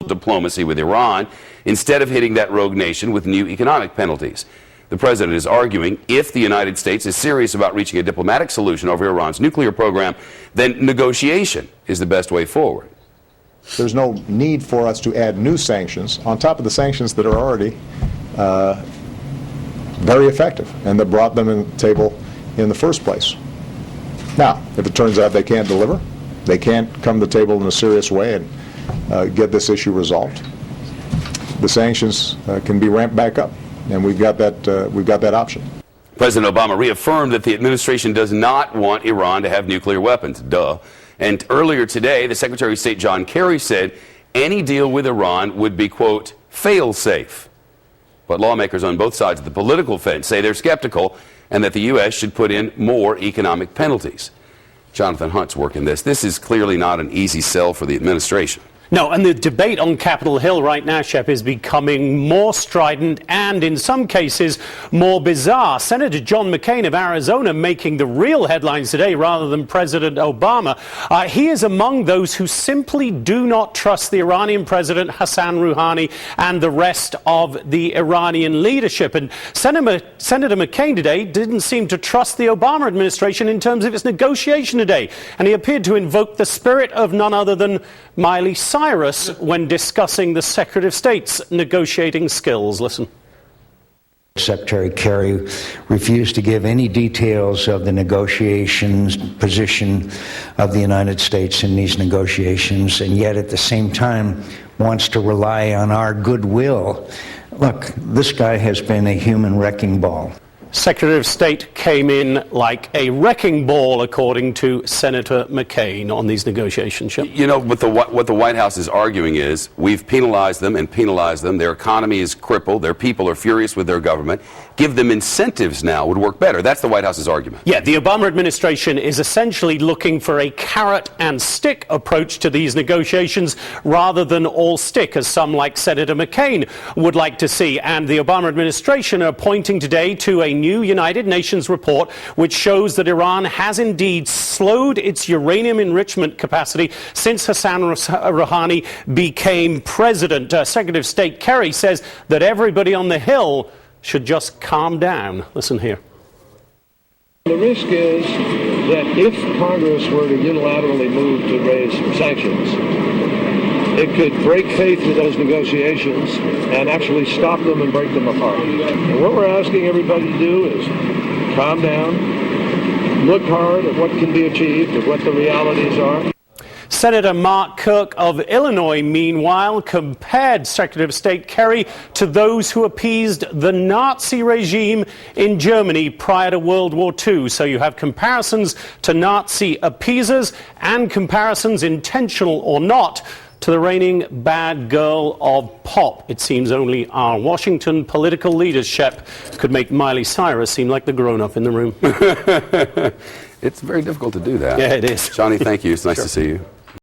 diplomacy with Iran instead of hitting that rogue nation with new economic penalties. The president is arguing if the United States is serious about reaching a diplomatic solution over Iran's nuclear program, then negotiation is the best way forward. There's no need for us to add new sanctions on top of the sanctions that are already very effective and that brought them in the table in the first place. Now, if it turns out they can't deliver, they can't come to the table in a serious way and get this issue resolved, the sanctions can be ramped back up. And we've got that option. President Obama reaffirmed that the administration does not want Iran to have nuclear weapons. Duh. And earlier today, the Secretary of State John Kerry said any deal with Iran would be, quote, fail-safe. But lawmakers on both sides of the political fence say they're skeptical and that the U.S. should put in more economic penalties. Jonathan Hunt's working this. This is clearly not an easy sell for the administration. No, and the debate on Capitol Hill right now, Shep, is becoming more strident and, in some cases, more bizarre. Senator John McCain of Arizona making the real headlines today rather than President Obama. He is among those who simply do not trust the Iranian President Hassan Rouhani and the rest of the Iranian leadership. And Senator McCain today didn't seem to trust the Obama administration in terms of its negotiation today. And he appeared to invoke the spirit of none other than Miley Cyrus when discussing the Secretary of State's negotiating skills. Listen. Secretary Kerry refused to give any details of the negotiations position of the United States in these negotiations, and yet at the same time wants to rely on our goodwill. Look, this guy has been a human wrecking ball. Secretary of State came in like a wrecking ball, according to Senator McCain, on these negotiations. You know, what the White House is arguing is we've penalized them and penalized them. Their economy is crippled. Their people are furious with their government. Give them incentives now would work better. That's the White House's argument. Yeah, the Obama administration is essentially looking for a carrot and stick approach to these negotiations rather than all stick, as some like Senator McCain would like to see. And the Obama administration are pointing today to a new United Nations report which shows that Iran has indeed slowed its uranium enrichment capacity since Hassan Rouhani became president. Secretary of State Kerry says that everybody on the Hill should just calm down. Listen here. The risk is that if Congress were to unilaterally move to raise sanctions, it could break faith with those negotiations and actually stop them and break them apart. And what we're asking everybody to do is calm down, look hard at what can be achieved, at what the realities are. Senator Mark Kirk of Illinois, meanwhile, compared Secretary of State Kerry to those who appeased the Nazi regime in Germany prior to World War II. So you have comparisons to Nazi appeasers and comparisons, intentional or not, to the reigning bad girl of pop. It seems only our Washington political leadership could make Miley Cyrus seem like the grown-up in the room. It's very difficult to do that. Yeah, it is. Johnny, thank you. It's nice to see you.